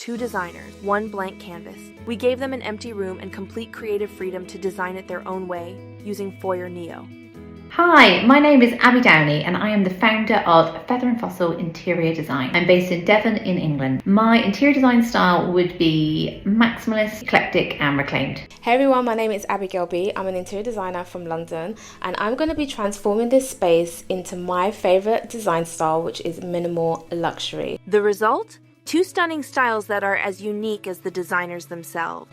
2 designers, 1 blank canvas. We gave them an empty room and complete creative freedom to design it their own way, using Foyr Neo. Hi, my name is Abbie Downey and I am the founder of Feather and Fossil Interior Design. I'm based in Devon in England. My interior design style would be maximalist, eclectic and reclaimed. Hey everyone, my name is Abigail B. I'm an interior designer from London and I'm going to be transforming this space into my favourite design style, which is minimal luxury. The result? 2 stunning styles that are as unique as the designers themselves.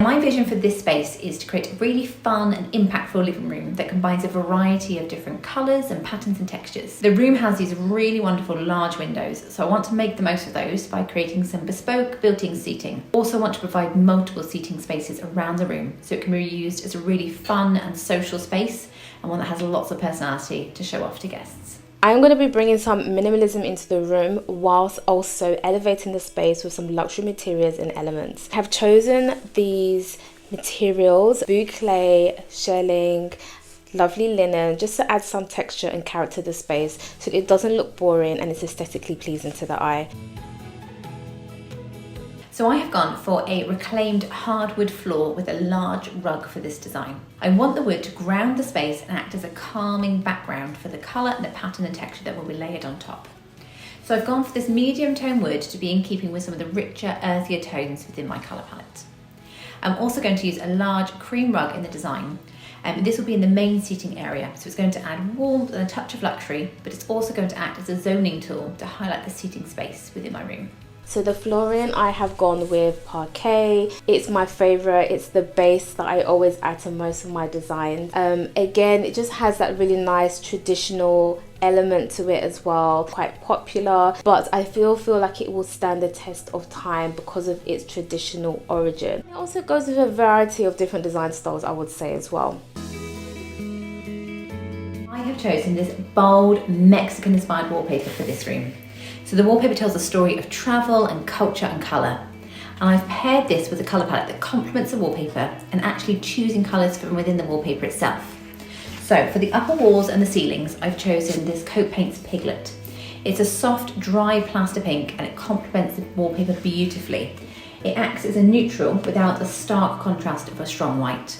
My vision for this space is to create a really fun and impactful living room that combines a variety of different colours and patterns and textures. The room has these really wonderful large windows, so I want to make the most of those by creating some bespoke built-in seating. Also want to provide multiple seating spaces around the room so it can be used as a really fun and social space and one that has lots of personality to show off to guests. I'm going to be bringing some minimalism into the room whilst also elevating the space with some luxury materials and elements. I have chosen these materials, boucle, shelling, lovely linen, just to add some texture and character to the space so it doesn't look boring and it's aesthetically pleasing to the eye. So I have gone for a reclaimed hardwood floor with a large rug for this design. I want the wood to ground the space and act as a calming background for the colour and the pattern and texture that will be layered on top. So I've gone for this medium tone wood to be in keeping with some of the richer, earthier tones within my colour palette. I'm also going to use a large cream rug in the design. This will be in the main seating area, so it's going to add warmth and a touch of luxury, but it's also going to act as a zoning tool to highlight the seating space within my room. So the flooring, I have gone with parquet. It's my favourite. It's the base that I always add to most of my designs. Again, it just has that really nice traditional element to it as well. Quite popular, but I feel like it will stand the test of time because of its traditional origin. It also goes with a variety of different design styles, I would say as well. I have chosen this bold Mexican-inspired wallpaper for this room. So the wallpaper tells a story of travel and culture and colour. And I've paired this with a colour palette that complements the wallpaper and actually choosing colours from within the wallpaper itself. So for the upper walls and the ceilings, I've chosen this Coat Paints Piglet. It's a soft, dry plaster pink and it complements the wallpaper beautifully. It acts as a neutral without a stark contrast of a strong white.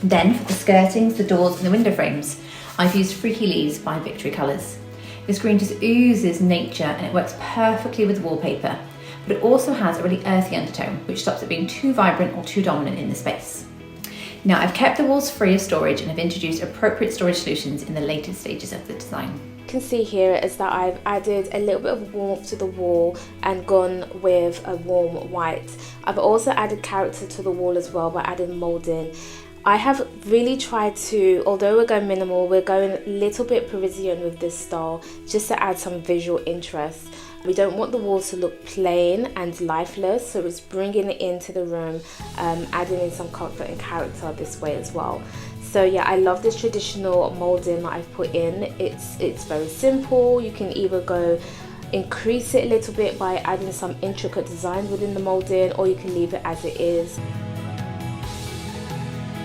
Then for the skirtings, the doors and the window frames, I've used Freaky Leaves by Victory Colours. This green just oozes nature and it works perfectly with the wallpaper, but it also has a really earthy undertone, which stops it being too vibrant or too dominant in the space. Now I've kept the walls free of storage and have introduced appropriate storage solutions in the later stages of the design. You can see here is that I've added a little bit of warmth to the wall and gone with a warm white. I've also added character to the wall as well by adding moulding. I have really tried to, although we're going minimal, we're going a little bit Parisian with this style just to add some visual interest. We don't want the walls to look plain and lifeless, so it's bringing it into the room, adding in some comfort and character this way as well. So yeah, I love this traditional moulding that I've put in. It's very simple. You can either go increase it a little bit by adding some intricate designs within the moulding, or you can leave it as it is.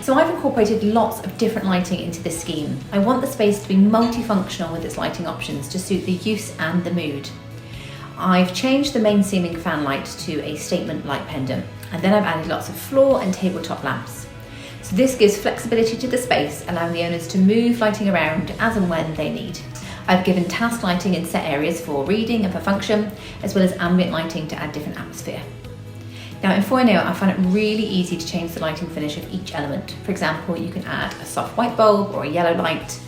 So I've incorporated lots of different lighting into this scheme. I want the space to be multifunctional with its lighting options to suit the use and the mood. I've changed the main ceiling fan light to a statement light pendant, and then I've added lots of floor and tabletop lamps. So this gives flexibility to the space, allowing the owners to move lighting around as and when they need. I've given task lighting in set areas for reading and for function, as well as ambient lighting to add different atmosphere. Now in Foyr Neo, I find it really easy to change the lighting finish of each element. For example, you can add a soft white bulb or a yellow light.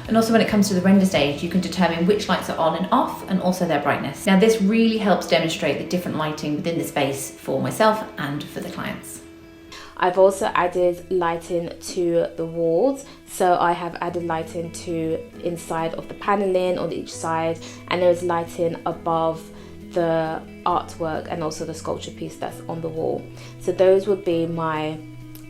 And also when it comes to the render stage, you can determine which lights are on and off and also their brightness. Now this really helps demonstrate the different lighting within the space for myself and for the clients. I've also added lighting to the walls. So I have added lighting to inside of the paneling on each side, and there is lighting above the artwork and also the sculpture piece that's on the wall. So those would be my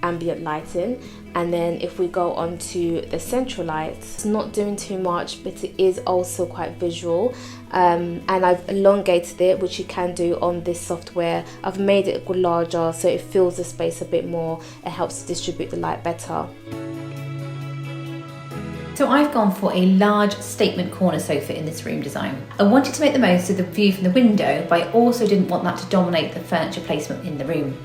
ambient lighting. And then if we go on to the central lights, it's not doing too much, but it is also quite visual. And I've elongated it, which you can do on this software. I've made it larger so it fills the space a bit more. It helps to distribute the light better. So I've gone for a large statement corner sofa in this room design. I wanted to make the most of the view from the window, but I also didn't want that to dominate the furniture placement in the room.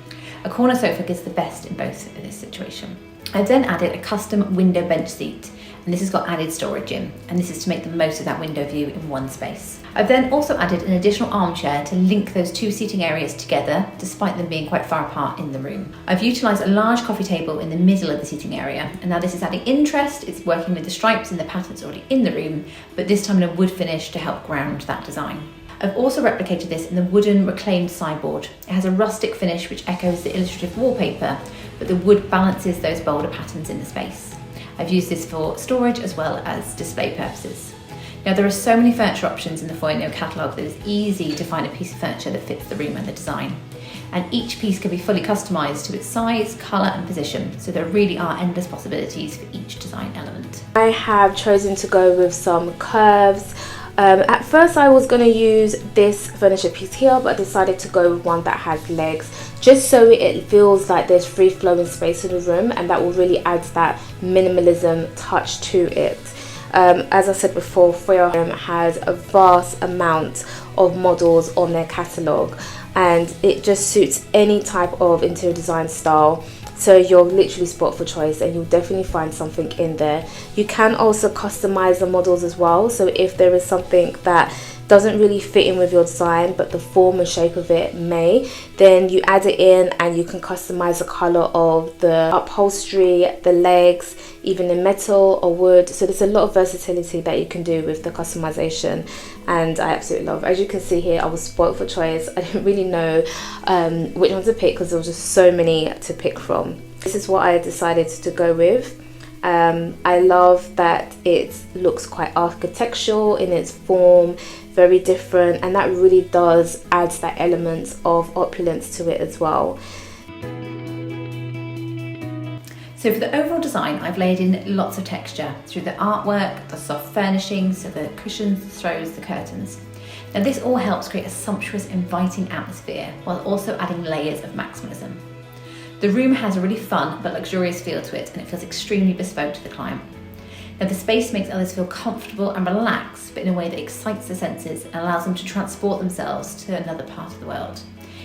A corner sofa gives the best in both in this situation. I've then added a custom window bench seat, and this has got added storage in, and this is to make the most of that window view in one space. I've then also added an additional armchair to link those two seating areas together, despite them being quite far apart in the room. I've utilised a large coffee table in the middle of the seating area, and now this is adding interest. It's working with the stripes and the patterns already in the room, but this time in a wood finish to help ground that design. I've also replicated this in the wooden reclaimed sideboard. It has a rustic finish which echoes the illustrative wallpaper, but the wood balances those bolder patterns in the space. I've used this for storage as well as display purposes. Now there are so many furniture options in the Foyr Neo catalogue that it's easy to find a piece of furniture that fits the room and the design. And each piece can be fully customised to its size, colour and position, so there really are endless possibilities for each design element. I have chosen to go with some curves. At first I was going to use this furniture piece here, but I decided to go with one that has legs, just so it feels like there's free flowing space in the room, and that will really add that minimalism touch to it. As I said before, Foyr has a vast amount of models on their catalogue, and it just suits any type of interior design style. So you're literally spot for choice, and you'll definitely find something in there. You can also customize the models as well. So if there is something that doesn't really fit in with your design, but the form and shape of it may, then you add it in and you can customize the color of the upholstery, the legs, even in metal or wood. So there's a lot of versatility that you can do with the customization, and I absolutely love it. As you can see here, I was spoiled for choice. I didn't really know which one to pick because there was just so many to pick from. This is what I decided to go with. I love that it looks quite architectural in its form, very different, and that really does add that element of opulence to it as well. So for the overall design, I've layered in lots of texture through the artwork, the soft furnishings, so the cushions, the throws, the curtains. Now this all helps create a sumptuous, inviting atmosphere while also adding layers of maximalism. The room has a really fun but luxurious feel to it, and it feels extremely bespoke to the client. Now the space makes others feel comfortable and relaxed, but in a way that excites the senses and allows them to transport themselves to another part of the world.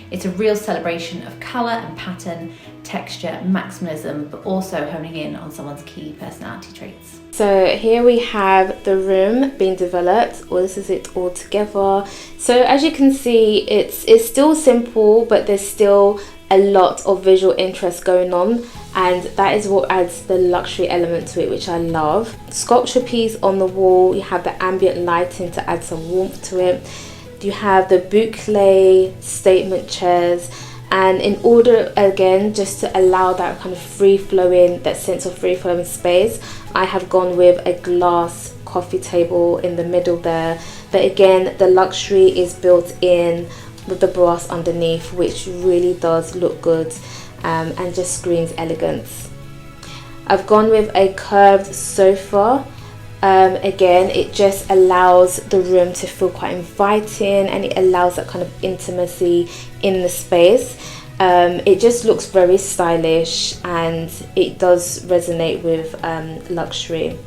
It's a real celebration of colour and pattern, texture, maximalism, but also honing in on someone's key personality traits. So here we have the room being developed, or this is it all together. So as you can see, it's still simple, but there's still a lot of visual interest going on, and that is what adds the luxury element to it, which I love. Sculpture piece on the wall, you have the ambient lighting to add some warmth to it. You have the boucle statement chairs, and in order again just to allow that kind of free-flowing, that sense of free-flowing space, I have gone with a glass coffee table in the middle there, but again the luxury is built in with the brass underneath, which really does look good and just screams elegance. I've gone with a curved sofa. Again, it just allows the room to feel quite inviting, and it allows that kind of intimacy in the space. It just looks very stylish, and it does resonate with luxury.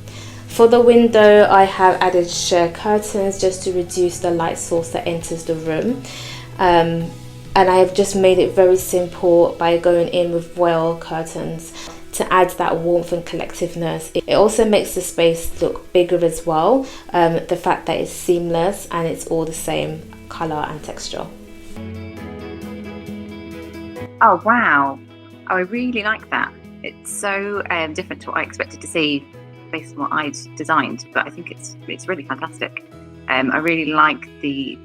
For the window, I have added sheer curtains just to reduce the light source that enters the room. And I have just made it very simple by going in with voile curtains to add that warmth and collectiveness. It also makes the space look bigger as well, the fact that it's seamless and it's all the same colour and texture. Oh wow, I really like that. It's so different to what I expected to see based on what I'd designed, but I think it's really fantastic. I really like the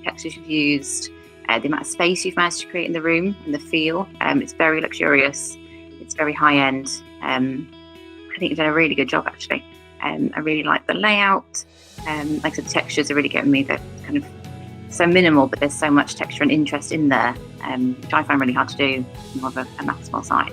textures you've used, the amount of space you've managed to create in the room, and the feel. It's very luxurious, it's very high end. I think you've done a really good job actually. I really like the layout. Like I said, the textures are really getting me, the kind of so minimal, but there's so much texture and interest in there, which I find really hard to do more of a maximal side.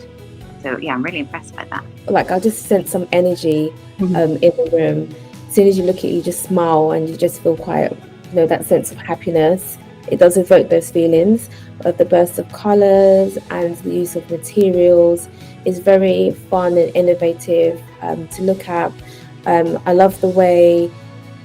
So yeah, I'm really impressed by that. Like I just sense some energy in the room. As soon as you look at it, you just smile and you just feel quite, that sense of happiness. It does evoke those feelings of the burst of colours, and the use of materials is very fun and innovative to look at. I love the way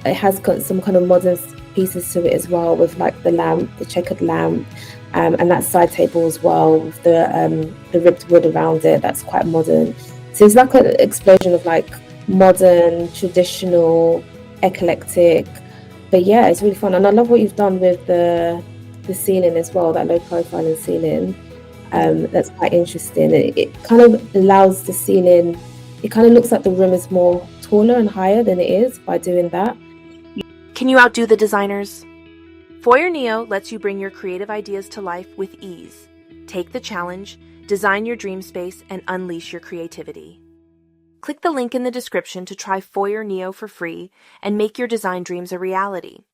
it has got some kind of modern pieces to it as well, with like the lamp, the checkered lamp, and that side table as well with the ribbed wood around it. That's quite modern. So it's like an explosion of like modern, traditional, eclectic. But yeah, it's really fun, and I love what you've done with the ceiling as well. That low profile in ceiling. That's quite interesting. It kind of allows the ceiling. It kind of looks like the room is more taller and higher than it is by doing that. Can you outdo the designers? Foyr Neo lets you bring your creative ideas to life with ease. Take the challenge, design your dream space, and unleash your creativity. Click the link in the description to try Foyr Neo for free and make your design dreams a reality.